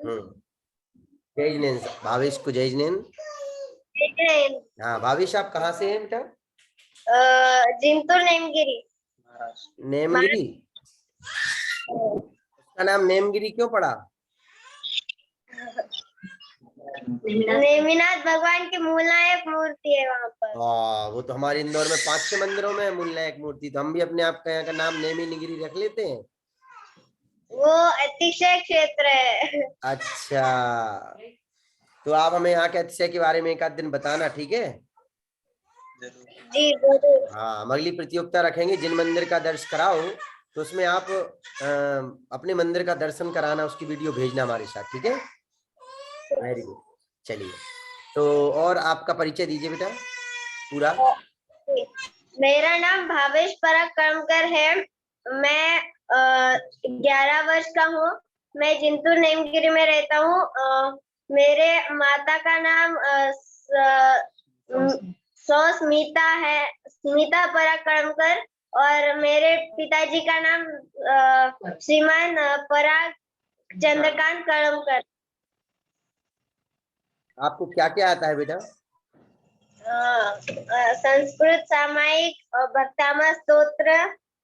जय जिनेन, भावेश को जय जिनेन। हाँ भावेश, आप कहाँ से हैं बेटा? जिंतूर नेमगिरी। नेमगिरी? उसका नाम नेमगिरी क्यों पड़ा? नेमिनाथ भगवान की मूलनायक मूर्ति है वहाँ पर। वो तो हमारे इंदौर में 5-6 मंदिरों में मूलनायक मूर्ति, तो हम भी अपने आप का यहाँ का नाम नेमिनिगिरी रख लेते हैं। वो अतिशय क्षेत्र है। अच्छा, तो आप हमें यहाँ के अतिशय के बारे में एक आध दिन बताना, ठीक है? जी जरूर। हाँ, हम अगली प्रतियोगिता रखेंगे जिन मंदिर का दर्शन कराओ, तो उसमें आप अपने मंदिर का दर्शन कराना, उसकी वीडियो भेजना हमारे साथ, ठीक है? Very good. चलिए, तो और आपका परिचय दीजिए बेटा पूरा। मेरा नाम भावेश पराग कर्मकर है। मैं 11 वर्ष का हूँ। मैं जिंतूर नेमगिरी में रहता हूँ। मेरे माता का नाम स्मिता है, स्मिता पराग कर्मकर, और मेरे पिताजी का नाम श्रीमान पराग चंद्रकांत कर्मकर। आपको क्या क्या आता है बेटा? संस्कृत सामायिक, भक्तामा स्तोत्र,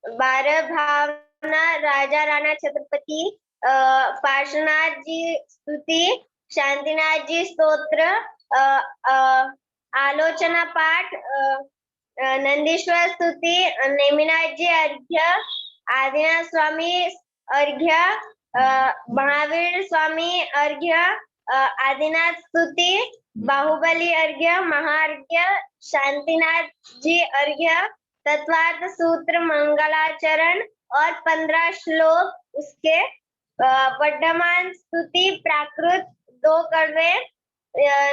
12 भावना, राजा राणा छत्रपति, पार्श्वनाथ जी स्तुति, शांतिनाथ जी स्तोत्र, आलोचना पाठ, नंदीश्वर स्तुति, नेमिनाथ जी अर्घ्य, आदिनाथ स्वामी अर्घ्य, महावीर स्वामी अर्घ्य, आदिनाथ स्तुति, बाहुबली अर्घ्य, महार्घ्य, शांतिनाथ जी अर्घ्य, तत्वार्थ सूत्र, मंगलाचरण और 15 श्लोक उसके, वर्धमान स्तुति, प्राकृत, 2 कड़वे,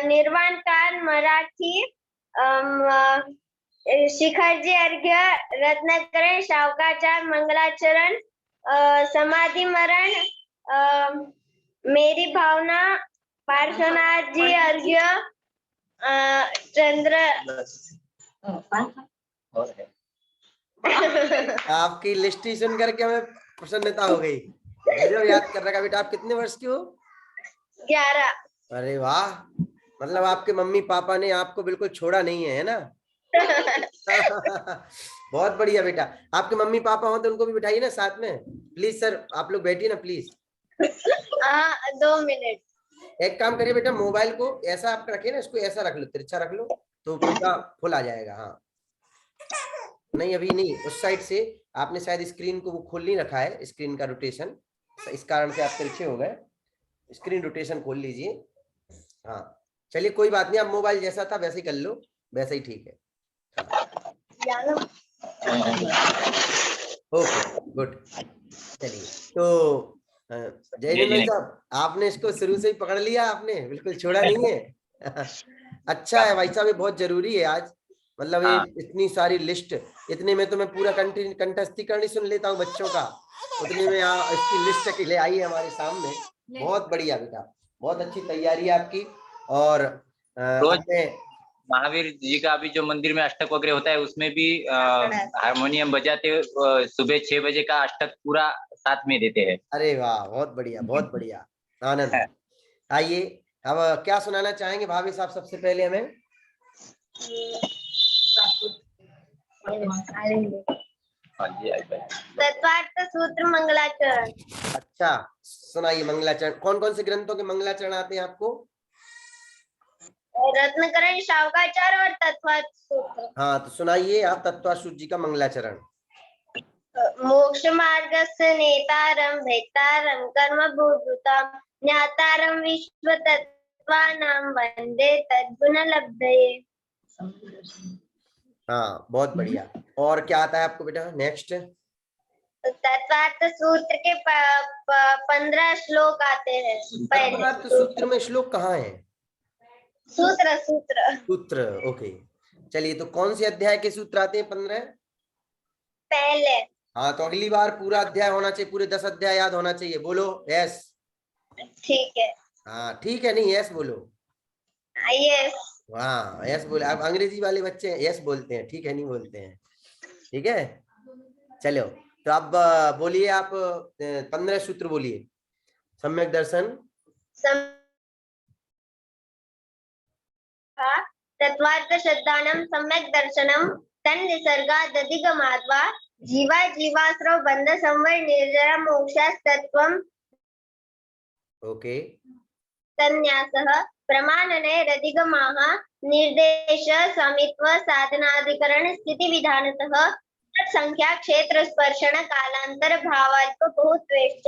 निर्वाण काल मराठी, शिखर जी अर्घ्य, रत्नाकरण, शावकाचार, मंगलाचरण, समाधि मरण, मेरी भावना, पार्श्वनाथ जी अर्घ्य, चंद्र। आपकी लिस्ट ही सुन करके हमें प्रसन्नता हो गई। गजब याद कर रखा बेटा। आप कितने वर्ष के हो? 11। अरे वाह, मतलब आपके मम्मी पापा ने आपको बिल्कुल छोड़ा नहीं है ना? बहुत बढ़िया बेटा। आपके मम्मी पापा हो तो उनको भी बिठाइए ना साथ में, प्लीज सर, आप लोग बैठिए ना प्लीज। 2 मिनट। एक काम करिए बेटा, मोबाइल को ऐसा आप रखिए ना, इसको ऐसा रख लो, तिरछा रख लो, तो पूरा फुल आ जाएगा। हाँ, नहीं अभी नहीं, उस साइड से आपने शायद स्क्रीन को वो खोल नहीं रखा है, स्क्रीन का रोटेशन, इस कारण से आप तिरछे हो गए। स्क्रीन रोटेशन खोल लीजिए। हाँ चलिए, कोई बात नहीं, आप मोबाइल जैसा था वैसे ही कर लो, वैसे ही ठीक है। Okay good. चलिए, तो जयनंद भाई साहब, आपने इसको शुरू से ही पकड़ लिया, आपने बिल्कुल छोड़ा नहीं है। अच्छा है भाई साहब, ये बहुत जरूरी है आज, मतलब ये इतनी सारी लिस्ट, इतने में तो मैं पूरा कंठस्थीकरण सुन लेता हूँ बच्चों का, उतने में इसकी लिस्ट के लिए आई है हमारे सामने। बहुत बढ़िया बेटा, बहुत अच्छी तैयारी है आपकी। और महावीर जी का अभी जो मंदिर में अष्टक वगैरह होता है, उसमें भी हारमोनियम बजाते सुबह 6 बजे का अष्टक पूरा साथ में देते हैं। अरे वाह, बहुत बढ़िया, बहुत बढ़िया, आनंद। आइए, अब क्या सुनाना चाहेंगे भाभी साहब सबसे पहले हमें? तत्वार्थ सूत्र, मंगलाचरण। अच्छा, सुनाइए मंगलाचरण। कौन कौन से ग्रंथों के मंगलाचरण आते हैं आपको? रत्नकरण, शावकाचार और तत्वार्थ सूत्र। हाँ, तो सुनाइए आप तत्वार्थ जी का मंगलाचरण। मोक्ष मार्गस्य नेतारं भेतारं कर्म भूभृतां ज्ञातारं विश्व तत्त्वानां वंदे तद्गुण लब्धये। हाँ बहुत बढ़िया। और क्या आता है आपको बेटा नेक्स्ट? तत्वार्थ सूत्र के 15 श्लोक आते हैं। तत्वार्थ सूत्र में श्लोक कहाँ है? सूत्र सूत्र सूत्र, ओके। चलिए, तो कौन से अध्याय के सूत्र आते हैं 15? पहले। हाँ, तो अगली बार पूरा अध्याय होना चाहिए, पूरे 10 अध्याय याद होना चाहिए। बोलो यस। ठीक है। हाँ ठीक है, नहीं यस बोलो। यस। हाँ यस बोले। आप अंग्रेजी वाले बच्चे यस बोलते हैं, ठीक है, नहीं बोलते हैं, ठीक है। चलो, तो अब बोलिए आप 15 सूत्र बोलिए। सम्यक दर्शन, तत्वार्थ श्रद्धानं सम्यक दर्शनं तन्निसर्गादधिगमाद्वा जीवा जीवाश्रव बंध संवर निर्जरा मोक्षास्तत्वं ओके संन्यासः प्रमाणने रधिगमाः निर्देश स्वामित्व साधनाधिकरण स्थिति विधानतः संख्या क्षेत्र स्पर्शण कालांतर भावाल्प बहुत्वेश्च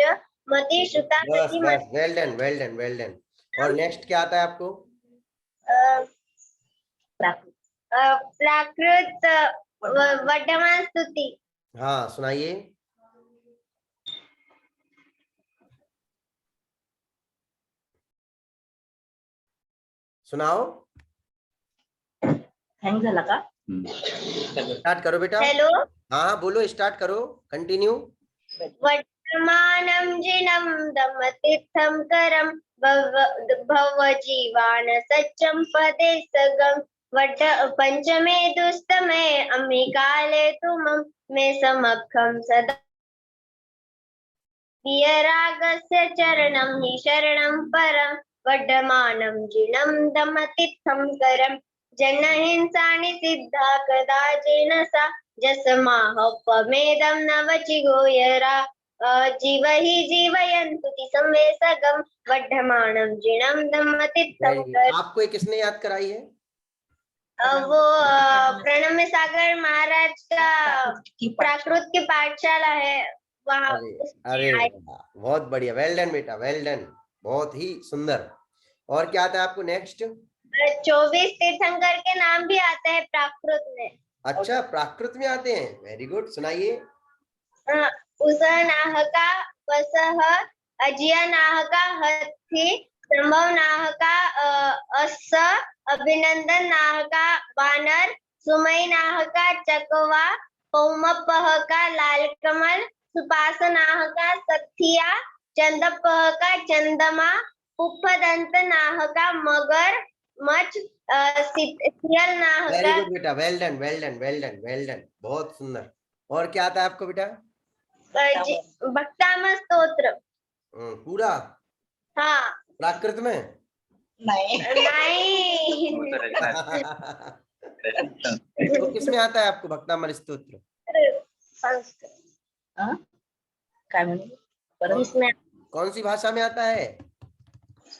मति श्रुता बस गति बस well done well done well done. और नेक्स्ट क्या आता है आपको? प्राकृत वर्धमान स्तुति। हाँ सुनाइए। सुनाओ। हँग झाला का? स्टार्ट करो बेटा। हेलो हाँ बोलो, स्टार्ट करो, कंटिन्यू। वर्तमानं जिनं दमतीर्थं करं भवजीवान सच्चं पदे सगं वट पंचमे दुस्तमे अम्बिकाले तुमं मे समक्षं सदा विरागस्य चरणं हि शरणं परं वर्धमानं जिनं दमतीर्थं करं जनहिंसानि सिद्धा कदाचन सा जसमाहपमेदं नवचिगोयरा जीव हि जीवयन्तु ति संवेसगं वर्धमानं जिनं दमतीर्थं करं। आपको ये किसने याद कराई है? वो प्रणम्य सागर महाराज का प्राकृत की पाठशाला है वहाँ। अरे बहुत बढ़िया, वेल डन बेटा, वेल डन, बहुत ही सुंदर। और क्या आता है आपको नेक्स्ट? 24 तीर्थंकर के नाम भी आते हैं प्राकृत में। अच्छा प्राकृत में आते हैं, वेरी गुड, सुनाइए। उसनाहका वसह अजियनाहका हथि संभव नाहका अस अभिनंदन नाहका वानर सुमय नाहका चकवा पौमपहका लाल कमल सुपास नाहका सथिया चंदपहका चंदमा उपदंत नाहका मगर मच सियल नाहका। वेरी गुड बेटा, well done well done well done well done, बहुत सुंदर। और क्या आता है आपको बेटा? भक्ताम स्तोत्र। पूरा? हाँ प्राकृत में? नहीं नहीं तो किसमें आता है आपको भक्तामर स्तोत्र? काय म्हणे परत? इसमें कौन सी भाषा में आता है?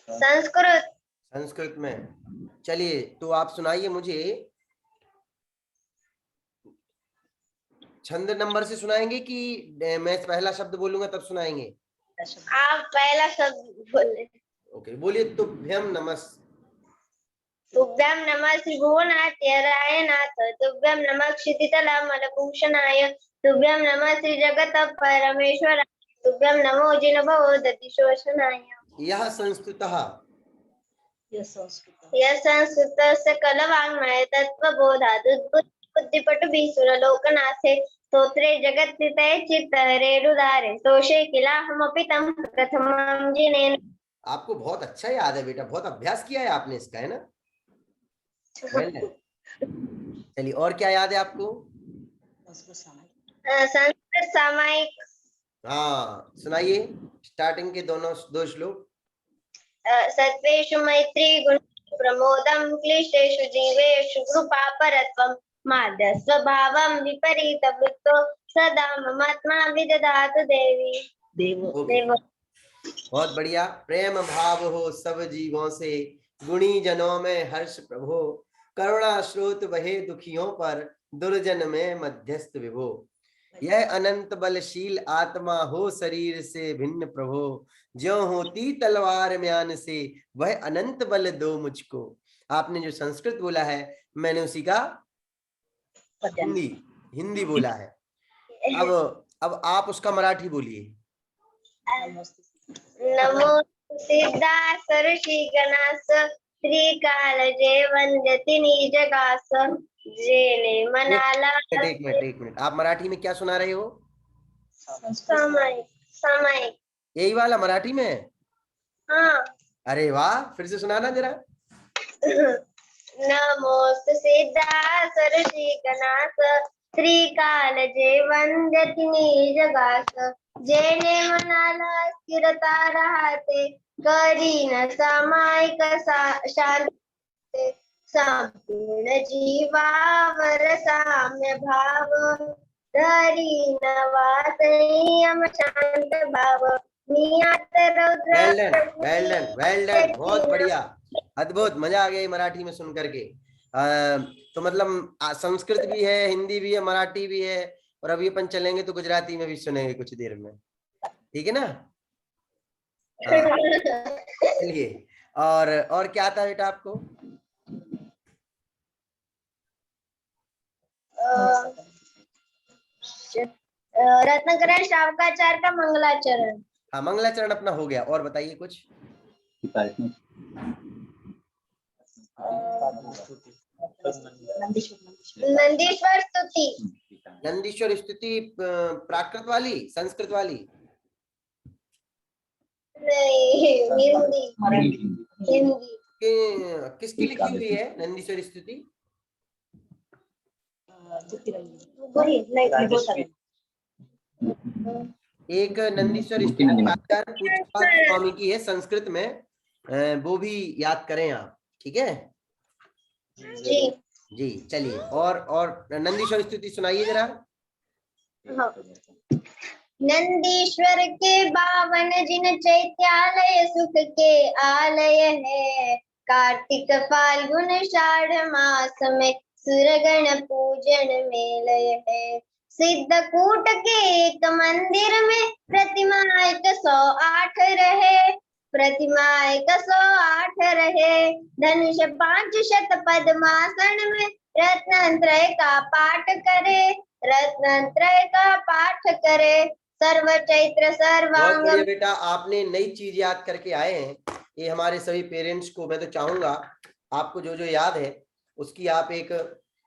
संस्कृत। संस्कृत में। चलिए तो आप सुनाइए मुझे। छंद नंबर से सुनाएंगे कि मैं पहला शब्द बोलूंगा तब सुनाएंगे? आप पहला शब्द बोले। ओके बोलिए। तुभ्यम नमः। तुभ्यं नमः श्री भुवनाट्यराय नाथ तुभ्यं नमः क्षितितलामलभूषणाय तुभ्यं नमः श्री जगत परमेश्वराय तुभ्यं नमो जिनभवोदति शोषणाय। यह संस्कृतः यह संस्कृतस्य कलवाङ्मय तत्त्वबोधात् बुद्धिपटुभिः सुरलोकनाथे स्तोत्रे जगत्स्थिते चित्तहरेरुदारे तोषे किलाहमपि तं प्रथमं जिनेन। आपको बहुत अच्छा याद है बेटा, बहुत अभ्यास किया है आपने इसका, है ना? चलिए और क्या याद है आपको? संस्कृत सामायिक। हाँ सुनाइए, स्टार्टिंग के दो श्लोक। सत्वेषु मैत्री गुण प्रमोदं क्लिष्टेषु जीवेषु कृपापरत्वं माद्य स्वभावं विपरीत वृत्तो सदा ममात्मा विदधातु देवी देव। बहुत बढ़िया। प्रेम भाव हो सब जीवों से गुणी जनों में हर्ष प्रभो करुणा स्रोत बहे दुखियों पर दुर्जन में मध्यस्थ विभो यह अनंत बलशील आत्मा हो शरीर से भिन्न प्रभो ज्यों होती तलवार म्यान से वह अनंत बल दो मुझको। आपने जो संस्कृत बोला है मैंने उसी का हिंदी बोला है। अब आप उसका मराठी बोलिए। नमो सिद्धास ऋषि गणास त्रिकालजे वंद्यति निजगास जेने मनाला। एक मिनट, आप मराठी में क्या सुना रहे हो? सामायिक। यही वाला मराठी में? हाँ। अरे वाह, फिर से सुनाना जरा। नमोस्तु सिद्धास ऋषि गणास त्रिकालजे वंद्यति निजगास जेने मनाला स्थिरता राहते करी न सामायिक शांति संपूर्ण जीवावर साम्य भाव धरी न वासनियम शांत भाव नियत रौद्र वेल डन, बहुत बढ़िया, अद्भुत, मजा आ गया ये मराठी में सुन करके। तो मतलब संस्कृत भी है, हिंदी भी है, मराठी भी है, और अभी अपन चलेंगे तो गुजराती में भी सुनेंगे कुछ देर में, ठीक है ना? चलिए, और क्या था बेटा आपको? रत्नाकरण श्रावकाचार्य का मंगलाचरण। हाँ, मंगलाचरण अपना हो गया, और बताइए कुछ। नंदीश्वर स्तुति। नंदीश्वर स्तुति प्राकृत वाली, संस्कृत वाली? नहीं, हिंदी। किसकी लिखी हुई है नंदीश्वर स्तुति? एक नंदीश्वर स्तुति आचार्य पूज्यपाद स्वामी की है संस्कृत में, वो भी याद करें आप, ठीक है जी जी। चलिए, और नंदीश्वर स्तुति सुनाइए जरा। हाँ। नंदीश्वर के 52 जिन चैत्यालय सुख के आलय है, कार्तिक फाल्गुन षाढ़ मास में सुरगण पूजन में लय है। सिद्धकूट के एक मंदिर में प्रतिमा 108 रहे, प्रतिमा 108 रहे। धनुष 500 पद्मासन में रत्नत्रय का पाठ करे, रत्नत्रय का पाठ करे। सर्व चैत्र सर्वांग। बहुत बढ़िया बेटा, आपने नई चीज याद करके आए हैं। ये हमारे सभी पेरेंट्स को मैं तो चाहूंगा आपको जो जो याद है उसकी आप एक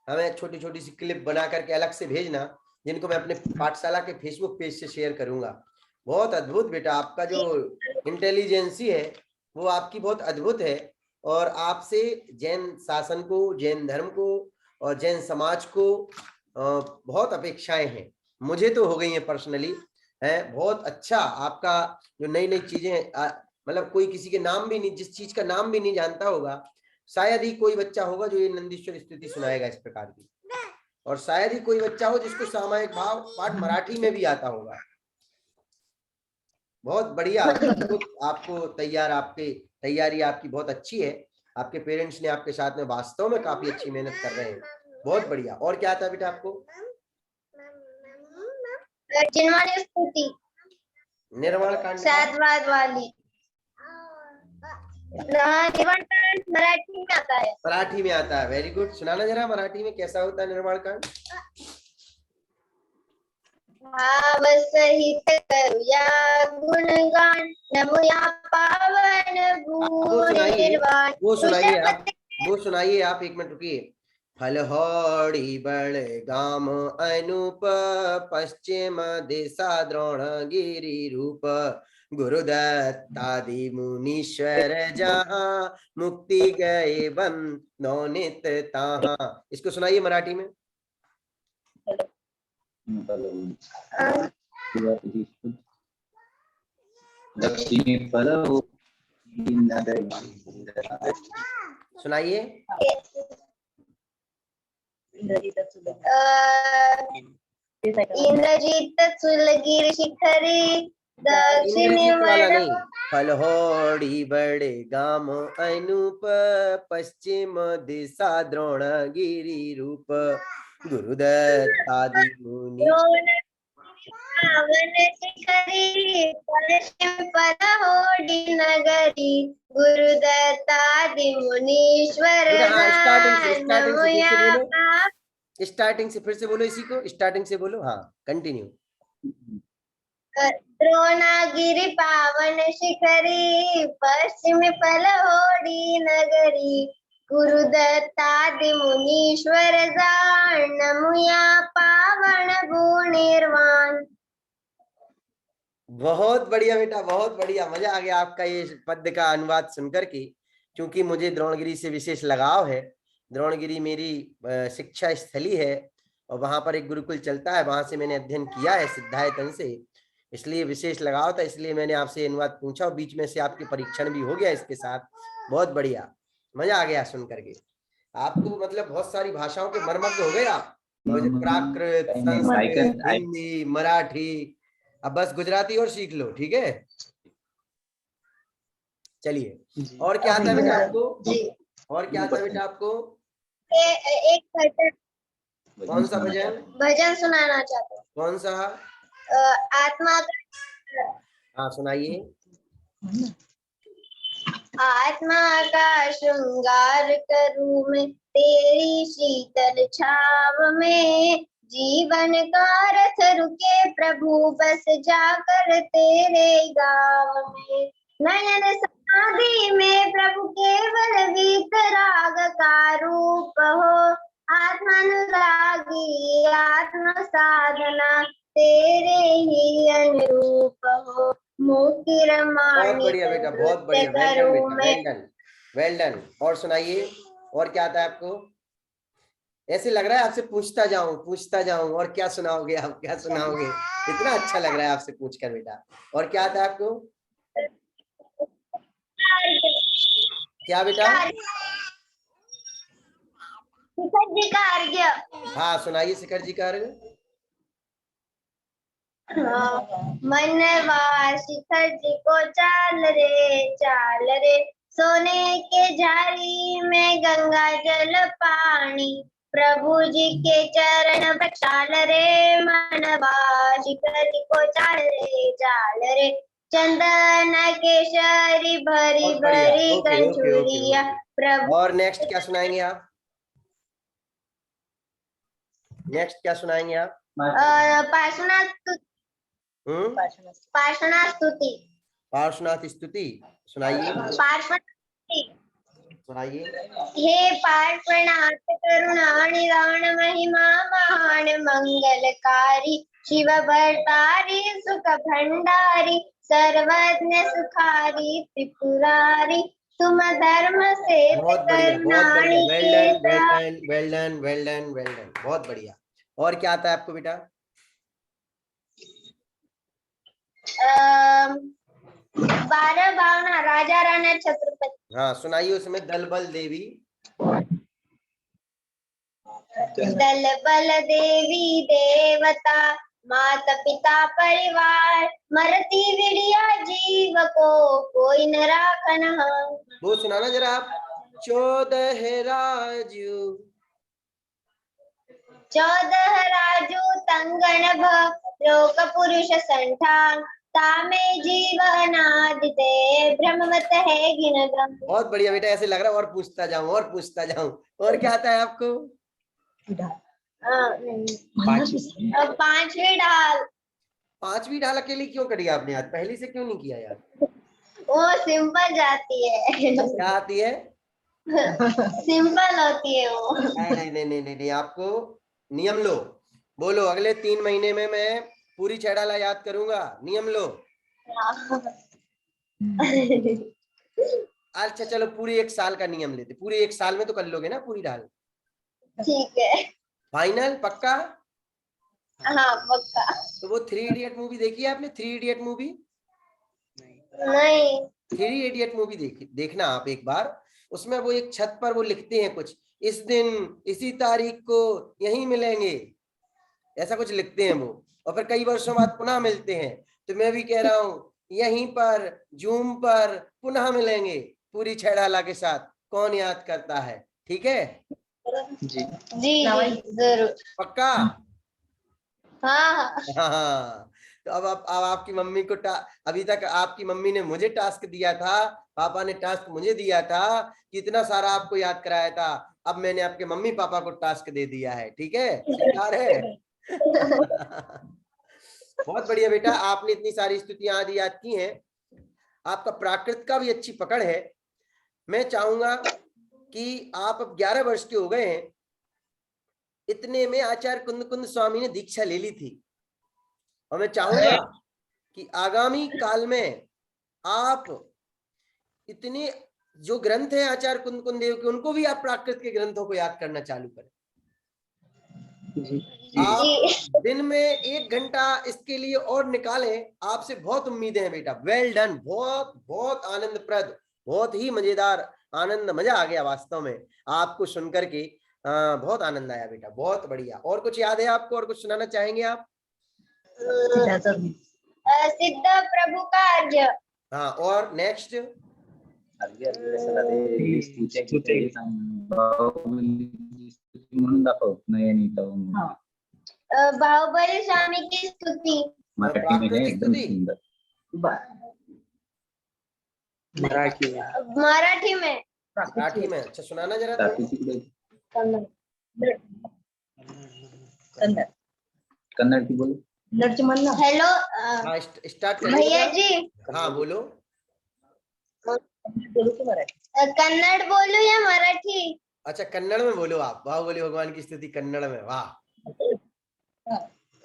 हमें छोटी छोटी सी क्लिप बना करके अलग से भेजना, जिनको मैं अपने पाठशाला के फेसबुक पेज से शेयर करूंगा। बहुत अद्भुत बेटा, आपका जो इंटेलिजेंसी है वो आपकी बहुत अद्भुत है, और आपसे जैन शासन को, जैन धर्म को और जैन समाज को बहुत अपेक्षाएं हैं। मुझे तो हो गई है पर्सनली, है बहुत अच्छा आपका जो नई नई चीजें, मतलब कोई किसी के नाम भी नहीं, जिस चीज का नाम भी नहीं जानता होगा, शायद ही कोई बच्चा होगा जो ये नंदीश्वर स्तुति सुनाएगा इस प्रकार की, और शायद ही कोई बच्चा हो जिसको सामायिक भाव पाठ मराठी में भी आता होगा। बहुत बढ़िया, आपको तैयारी आपकी बहुत अच्छी है। आपके पेरेंट्स ने आपके साथ में वास्तव में काफी अच्छी मेहनत कर रहे हैं, बहुत बढ़िया। और क्या आता है बेटा आपको? जिनवाणी स्तुति, निर्वाण कांड, सातवाद वाली। निर्वाण कांड मराठी में आता है। मराठी में आता है, वेरी गुड। सुनाना जरा मराठी में कैसा होता है निर्वाण कांड। भाव सहित करुया गुणगान, नमुया पावन भून निर्वाण। वो सुनाइए आप 1 मिनट रुकिए। फलहौड़ी बड़गाम अनूप, पश्चिम दिशा द्रोणगिरि रूप, गुरुदत्तादि मुनीश्वर जहाँ, मुक्ति गए बंदो नित तहाँ। इसको सुनाइए मराठी में। सुनाइए। इंद्रजीत चुलगिर शिखरी दक्षिणी फलहौड़ी बड़े गाम अनूप, पश्चिम दिशा द्रोणगिरि रूप, गुरुदत्तादि मुनि पावन शिखरी, पश्चिम फलहौड़ी नगरी, गुरुदत्तादि मुनीश्वर। स्टार्टिंग से फिर से बोलो, इसी को स्टार्टिंग से बोलो। हाँ, कंटिन्यू। द्रोणागिरि पावन शिखरी, पश्चिम फलहौड़ी नगरी, गुरुदत्तादि मुनीश्वर जान, नमुया पावन भू निर्वाण। बहुत बढ़िया बेटा, बहुत बढ़िया, मजा आ गया आपका ये पद्य का अनुवाद सुनकर के। क्योंकि मुझे द्रोणगिरी से विशेष लगाव है, द्रोणगिरी मेरी शिक्षा स्थली है, और वहां पर एक गुरुकुल चलता है, वहां से मैंने अध्ययन किया है सिद्धायतन से। इसलिए विशेष लगाव था, इसलिए मैंने आपसे अनुवाद पूछा और बीच में से आपके परीक्षण भी हो गया इसके साथ। बहुत बढ़िया, मजा आ गया सुन करके। आपको मतलब बहुत सारी भाषाओं के मर्मज्ञ हो गए आप, प्राकृत, संस्कृत, हिंदी, मराठी, अब बस गुजराती और सीख लो, ठीक है। चलिए, और क्या आता है बेटा आपको? और क्या आता है बेटा आपको? एक भजन, कौन सा भजन? भजन सुनाना चाहता हूँ। कौन सा? आत्मा का, हाँ सुनाइए। आत्मा का श्रृंगार करूं मैं तेरी शीतल छाव में, जीवन का रथ रुके प्रभु बस जाकर तेरे गाँव में, नयन समाधि में प्रभु केवल वीतराग का रूप हो, आत्मानुरागी आत्म साधना तेरे ही अनुरूप हो, मुक्ति बहुत बढ़िया बेटा, बहुत बढ़िया, वेल डन बेटा, मैं। Well done, well done. और सुनाइए, और क्या आता है आपको? ऐसे लग रहा है आपसे पूछता जाऊं और क्या सुनाओगे आप, क्या सुनाओगे, इतना अच्छा लग रहा है आपसे पूछकर बेटा। और क्या आता है आपको? क्या बेटा? शिखर जी का अर्घ्य। हाँ सुनाइए शिखर जी का अर्घ्य। मनवा शिखर जी को चाल रे, सोने के झाड़ी में गंगा जल पानी, प्रभु जी के चरण प्रक्षाल रे, मनवा शिखर जी को चाल रे, चंदन केशरी भरी बहुत बढ़िया, भरी ओके ओके ओके कंचूरिया ओके। प्रभु। और नेक्स्ट क्या सुनाएंगे आप? नेक्स्ट क्या सुनाएंगे आप? पार्श्वनाथ स्तुति। पार्श्वनाथ स्तुति। पार्श्वनाथ स्तुति सुनाइए, पार्श्वनाथ स्तुति। सुनाइए। हे पार्श्वनाथ करुणा निधान महिमा महान मंगलकारी, शिव भरतारी सुख भंडारी, सर्वज्ञ सुखारी त्रिपुरारी, तुम धर्म से बहुत बढ़िया, बहुत बढ़िया, well done, well Karuna. Done, well done, well done, well done, बहुत बढ़िया। और क्या आता है आपको बेटा? 12 भावना राजा राणा छत्रपति। हाँ सुनाइए, उसमें दल बल देवी। दल बल देवी देवता, माता पिता परिवार, मरती विड़िया जीव को कोई न राखन हार। वो सुनाना जरा आप। 14 राजू, 14 राजू तंगन लोक पुरुष संठान, तामे जीवनादिते ब्रह्मवत है गिनगम। बहुत बढ़िया बेटा, ऐसे लग रहा है और पूछता जाऊं और पूछता जाऊं। और क्या आता है आपको? 5वीं ढाल। 5वीं ढाल अकेली क्यों करी आपने आज, पहली से क्यों नहीं किया यार? वो सिंपल जाती है। क्या आती है? सिंपल होती है वो। नहीं नहीं नहीं नहीं नहीं, आपको नियम लो। बोलो अगले 3 महीने में मैं पूरी 6 डाला याद करूंगा, नियम लो। अच्छा चलो पूरी 1 साल का नियम लेते, पूरे 1 साल में तो कर लोगे ना पूरी ढाल? ठीक है। फाइनल पक्का? हाँ पक्का। तो वो 3 इडियट मूवी देखी है आपने? 3 इडियट मूवी? नहीं। 3 इडियट मूवी देखना आप एक बार। उसमें वो एक छत पर वो लिखते हैं कुछ, इस दिन इसी तारीख को यहीं मिलेंगे, ऐसा कुछ लिखते हैं वो, और फिर कई वर्षों बाद पुनः मिलते हैं। तो मैं भी कह रहा हूँ यहीं पर जूम पर पुनः मिलेंगे पूरी 6 डाला के साथ। कौन याद करता है? ठीक है जी जी जरूर। पक्का? हाँ। हाँ। तो अब आपकी मम्मी को अभी तक आपकी मम्मी ने मुझे टास्क दिया था, पापा ने टास्क मुझे दिया था कि इतना सारा आपको याद कराया था। अब मैंने आपके मम्मी पापा को टास्क दे दिया है, ठीक है? स्वीकार है? बहुत बढ़िया बेटा, आपने इतनी सारी स्तुतियां आज याद की हैं, आपका प्राकृत का भी अच्छी पकड़ है। मैं चाहूंगा कि आप अब 11 वर्ष के हो गए हैं, इतने में आचार्य कुंद कुंद स्वामी ने दीक्षा ले ली थी, और मैं चाहूंगा कि आगामी काल में आप इतने जो ग्रंथ हैं आचार्य कुंद कुंद देव के, उनको भी आप प्राकृत के ग्रंथों को याद करना चालू करें। आप जी दिन में 1 घंटा इसके लिए और निकालें, आपसे बहुत उम्मीदें हैं बेटा। वेल डन, बहुत बहुत आनंदप्रद, बहुत ही मजेदार, आनंद, मजा आ गया वास्तव में आपको सुनकर के। बहुत आनंद आया बेटा, बहुत बढ़िया। और कुछ याद है आपको, और कुछ सुनाना चाहेंगे आप? सिद्ध प्रभु कार्य। हाँ, और नेक्स्ट? म्हणून दाखव नयन बाहुबली स्वामी की स्तुति। मराठी में है, एकदम स्तुति? सुंदर। मराठी में। मराठी में। मराठी में? अच्छा, सुनाना जरा थोड़ा। कन्नड़ कन्नड़ की बोलो। लक्ष्मण हेलो हाँ, स्टार्ट करिए भैया बेटा। जी, हाँ बोलो। बोलो तो मराठी। कन्नड़ बोलूं या मराठी? अच्छा, कन्नड़ में बोलो आप, बाहुबली भगवान की स्तुति कन्नड़ में। वाह।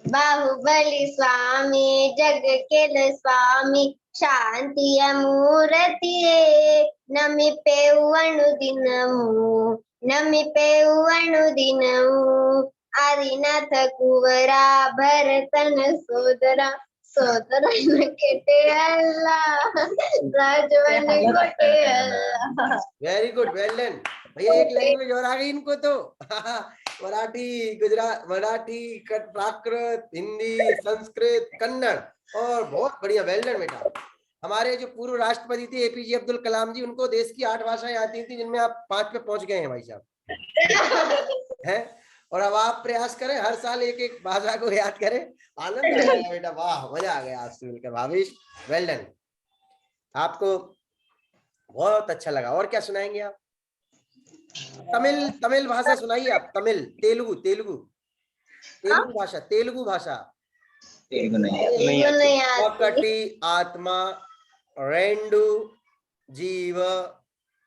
बाहुबली स्वामी जग केल स्वामी शांतिय मूर्तिये नमिपेउ अनुदिनमु नमिपेउ अनुदिनमु आदिनाथ कुवरा भरतन सोदरा सोदरन केटे अल्लाह राजवन कोटे अल्लाह। वेरी गुड, वेल डन भैया। एक लैंग्वेज और आ गई इनको तो। मराठी, गुजरात, मराठी, प्राकृत, हिंदी, संस्कृत, कन्नड़, और बहुत बढ़िया, वेल डन बेटा। हमारे जो पूर्व राष्ट्रपति थे एपीजे अब्दुल कलाम जी, उनको देश की 8 भाषाएं आती थी, जिनमें आप 5 पे पहुंच गए हैं भाई साहब, हैं। और अब आप प्रयास करें, हर साल एक एक भाषा को याद करें। आनंद आ गया बेटा, वाह, मजा आ गया आपसे मिलकर भावेश, वेल डन। आपको बहुत अच्छा लगा। और क्या सुनाएंगे आप? तमिल, तमिल भाषा सुनाइए आप। तमिल, तेलुगु, तेलुगु, तेलुगु भाषा, तेलुगु भाषा। तेलुगु नहीं नहीं आती। ఒకటి ఆత్మ, రెండు జీవ,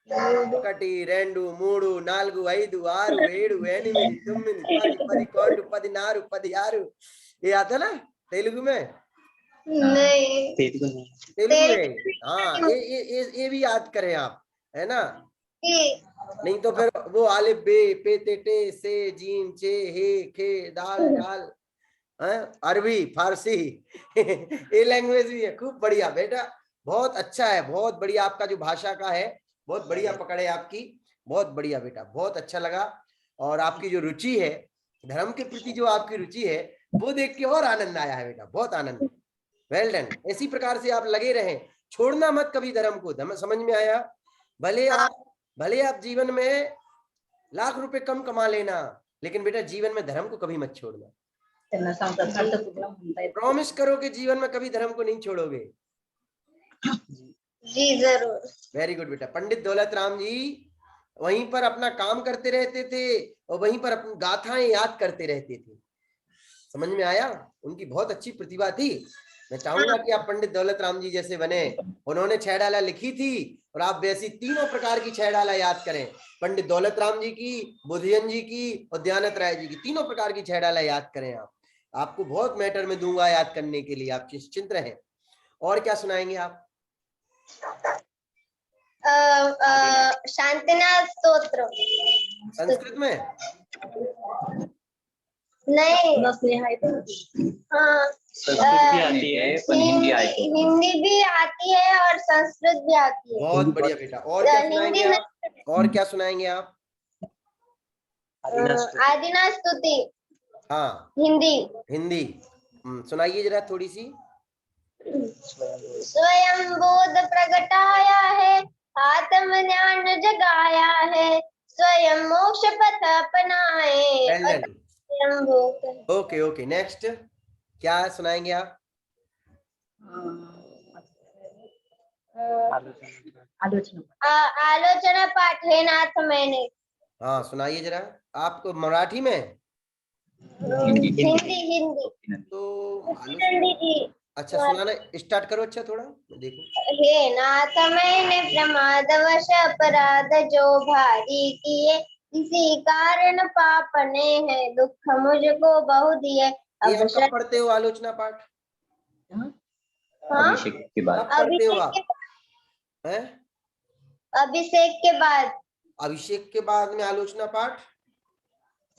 1 2 3 4 5 6 7 8 9 10 10 11 12 16 ये आता ना तेलुगु में? नहीं तेलुगु में? हाँ, ये भी याद करें आप, है ना? नहीं तो फिर वो आलिफ बे पे ते टे से जीम चे हे खे दाल डाल, अरबी, फारसी, ये लैंग्वेज भी है। खूब बढ़िया बेटा, बहुत अच्छा है, बहुत बढ़िया। आपका जो भाषा का है, बहुत बढ़िया पकड़ है आपकी, बहुत बढ़िया बेटा, बहुत अच्छा लगा। और आपकी जो रुचि है, धर्म के प्रति जो आपकी रुचि है, वो देख के और आनंद आया है बेटा, बहुत आनंद। Well done. इसी प्रकार से आप लगे रहें, छोड़ना मत कभी धर्म को। समझ में आया? भले आप जीवन में लाख रुपए कम कमा लेना, लेकिन बेटा जीवन में धर्म को कभी मत छोड़ना। त्यांना सांगतात सार्थक कुठला म्हणता येत प्रॉमिस करो कि जीवन में कभी धर्म को नहीं छोड़ोगे। जी जरूर। वेरी गुड बेटा। पंडित दौलत राम जी वहीं पर अपना काम करते रहते थे और वहीं पर अपनी गाथाएं याद करते रहते थे। समझ में आया? उनकी बहुत अच्छी प्रतिभा थी। मैं चाहूंगा कि आप पंडित दौलत राम जी जैसे बने। उन्होंने 6 डाला लिखी थी और आप वैसी तीनों प्रकार की 6 डाला याद करें। पंडित दौलत राम जी की, बुधियन जी की और दयानंद राय जी की, तीनों प्रकार की 6 डाला याद करें आप। आपको बहुत मैटर में दूंगा याद करने के लिए, आप निश्चिंत रहें। और क्या सुनाएंगे आप? शांतिनाथ स्तोत्र। संस्कृत में? नहीं, बस नेहा येतो हाँ संस्कृत भी आती है, पर हिंदी आती है। हिंदी भी आती है और संस्कृत भी आती है। बहुत बढ़िया बेटा। और क्या सुनाएंगे आप? और क्या सुनाएंगे आप? आदिनाथ स्तुति। हाँ, हिंदी। हिंदी सुनाइए जरा थोड़ी सी। स्वयं बोध प्रगटाया है, आत्म ज्ञान जगाया है, स्वयं मोक्ष पथ अपनाए। ओके ओके, नेक्स्ट क्या सुनाएंगे आप? आलोचना पाठ है नाथ मैंने। हाँ सुनाइए जरा। आपको मराठी में? हिंदी हिंदी तो हिंदी जी। अच्छा सुनाना स्टार्ट करो। अच्छा थोड़ा देखो। हे नाथ मैंने प्रमादवश अपराध जो भारी किए, इसी कारण पापने है दुख मुझको बहु दिए। ये आप कब पढ़ते हो आलोचना पाठ? अभिषेक के बाद। कब पढ़ते हो आप? हैं? अभिषेक के बाद। अभिषेक के बाद में आलोचना पाठ?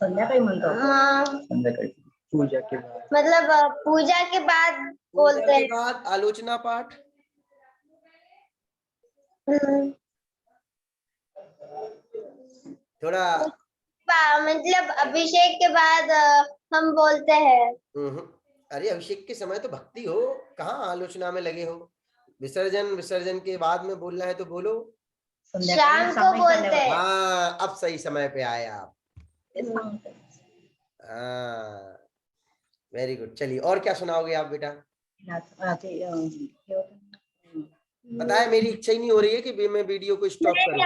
संध्याकाळी म्हणतो. संध्याकाळी. पूजा के बाद मतलब पूजा के बाद पूजा बोलते के हैं। बाद आलोचना पाठ, थोड़ा मतलब अभिषेक के बाद हम बोलते हैं। अरे अभिषेक के समय तो भक्ति हो, कहाँ आलोचना में लगे हो। विसर्जन के बाद में बोलना है तो बोलो। शाम को बोलते हैं। हाँ, अब सही समय पे आए आप। संध्याकाळी हाँ, वेरी गुड। चलिए, और क्या सुनाओगे आप बेटा? पता है मेरी इच्छा ही नहीं हो रही है कि मैं वीडियो को स्टॉप करूं।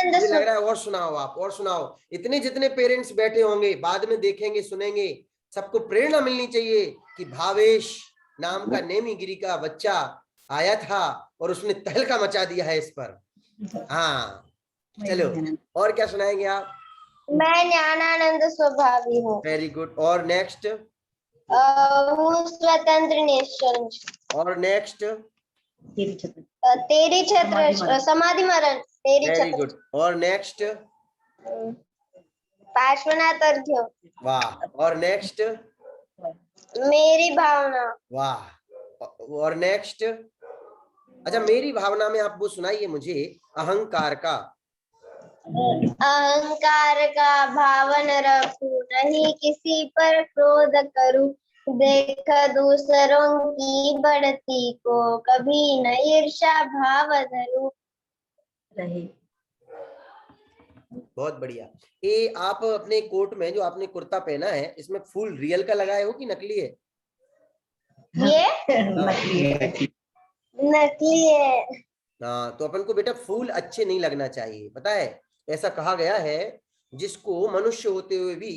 मुझे लग रहा है और सुनाओ आप, और सुनाओ। इतने जितने पेरेंट्स बैठे होंगे बाद में देखेंगे सुनेंगे, सबको प्रेरणा मिलनी चाहिए कि भावेश नाम का नेमीगिरी का बच्चा आया था और उसने तहलका मचा दिया है इस पर। हाँ, चलो, और क्या सुनाएंगे आप? मैं ज्ञानानंद स्वभावी हूँ। Very good. और नेक्स्ट? हूँ स्वतंत्र निश्चल। और नेक्स्ट? तेरी छत्र समाधि मरण। तेरी वेरी छत्र। गुड। और नेक्स्ट? पार्श्वनाथ अर्घ्य। वाह। और नेक्स्ट? मेरी भावना। वाह। और नेक्स्ट? अच्छा, मेरी भावना में आप वो सुनाइए मुझे अहंकार का। अहंकार का भावन रखूं, नहीं किसी पर क्रोध करूं, देख दूसरों की बढ़ती को, कभी न ईर्ष्या भाव धरूं। बहुत बढ़िया। ये आप अपने कोट में जो आपने कुर्ता पहना है, इसमें फूल रियल का लगाए हो कि नकली है? ये नकली है। हाँ, तो अपन को बेटा फूल अच्छे नहीं लगना चाहिए, पता है। ऐसा कहा गया है जिसको मनुष्य होते हुए भी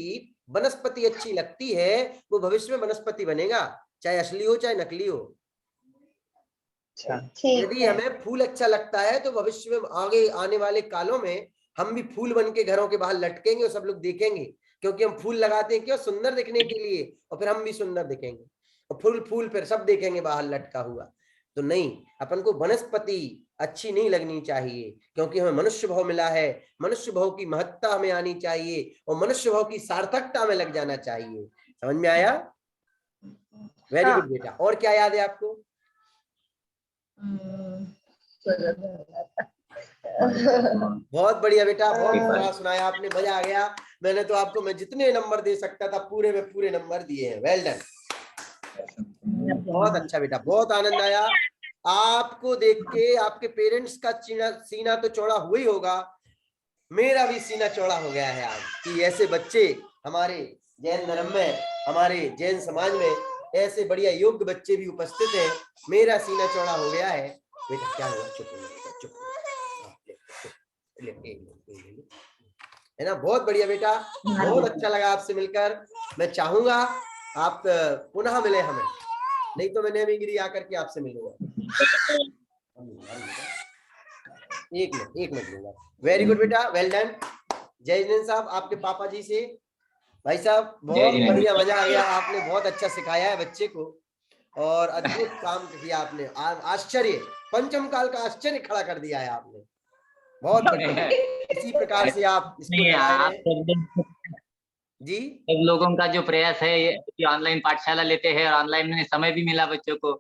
वनस्पति अच्छी लगती है, वो भविष्य में वनस्पति बनेगा, चाहे असली हो चाहे नकली हो। यदि हमें फूल अच्छा लगता है तो भविष्य में आगे आने वाले कालों में हम भी फूल बन के घरों के बाहर लटकेंगे और सब लोग देखेंगे, क्योंकि हम फूल लगाते हैं क्यों? सुंदर दिखने के लिए, और फिर हम भी सुंदर दिखेंगे और फूल फिर सब देखेंगे बाहर लटका हुआ। तो नहीं, अपन को वनस्पति अच्छी नहीं लगनी चाहिए, क्योंकि हमें मनुष्य भाव मिला है। मनुष्य भाव की महत्ता हमें आनी चाहिए और मनुष्य भाव की सार्थकता में लग जाना चाहिए। समझ में आया? वेरी गुड बेटा। और क्या याद है आपको? बहुत बढ़िया बेटा, बहुत बढ़िया सुनाया आपने, मजा आ गया। मैंने तो आपको मैं जितने नंबर दे सकता था पूरे में पूरे नंबर दिए हैं। वेल डन, बहुत अच्छा बेटा, बहुत आनंद आया आपको देख के। आपके पेरेंट्स का सीना तो चौड़ा हुआ ही होगा, मेरा भी सीना चौड़ा हो गया है आज कि ऐसे बच्चे हमारे जैन धर्म में, हमारे जैन समाज में ऐसे बढ़िया योग्य बच्चे भी उपस्थित हैं। मेरा सीना चौड़ा हो गया है। बेटा क्या हुआ? चुप चुप, है ना। बहुत बढ़िया बेटा, बहुत अच्छा लगा आपसे मिलकर। मैं चाहूंगा आप पुनः मिले हमें, नहीं तो मैं नेमीगिरी आकर के आपसे मिलूंगा। एक मिनट लूंगा। वेरी गुड बेटा, वेल डन। जय जिनेन्द्र साहब, आपके पापा जी से भाई साहब बहुत बढ़िया, मजा आ गया। आपने बहुत अच्छा सिखाया है बच्चे को और अद्भुत काम किया आपने। आश्चर्य, पंचम काल का आश्चर्य खड़ा कर दिया है आपने। बहुत बढ़िया। इसी प्रकार से आप इसको जी। सब लोगों का जो प्रयास है कि ऑनलाइन पाठशाला लेते हैं और ऑनलाइन में समय भी मिला बच्चों को,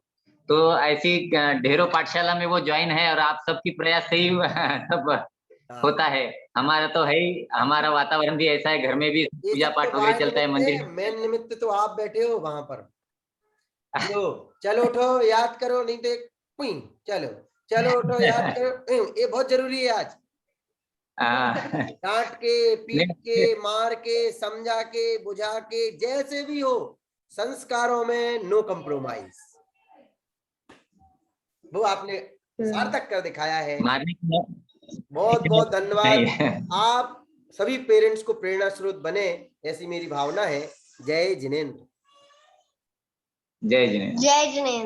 तो ऐसी ढेरों पाठशाला में वो ज्वाइन है और आप सबकी प्रयास से ही सब होता है। हमारा तो है ही, हमारा वातावरण भी ऐसा है, घर में भी पूजा पाठ वगैरह चलता है मंदिर। मेन निमित्त तो आप बैठे हो वहां पर। चलो उठो, याद करो, नहीं तो चलो चलो उठो, याद करो, ये बहुत जरूरी है आज। डांट के, पीट के, मार के, समझा के, बुझा के, जैसे भी हो, संस्कारों में नो कम्प्रोमाइज, वो आपने सार्थक कर दिखाया है। बहुत बहुत धन्यवाद। आप सभी पेरेंट्स को प्रेरणा स्रोत बने, ऐसी मेरी भावना है। जय जिनेन्द्र। जय जिनेन्द्र। जय जिनेन्द्र।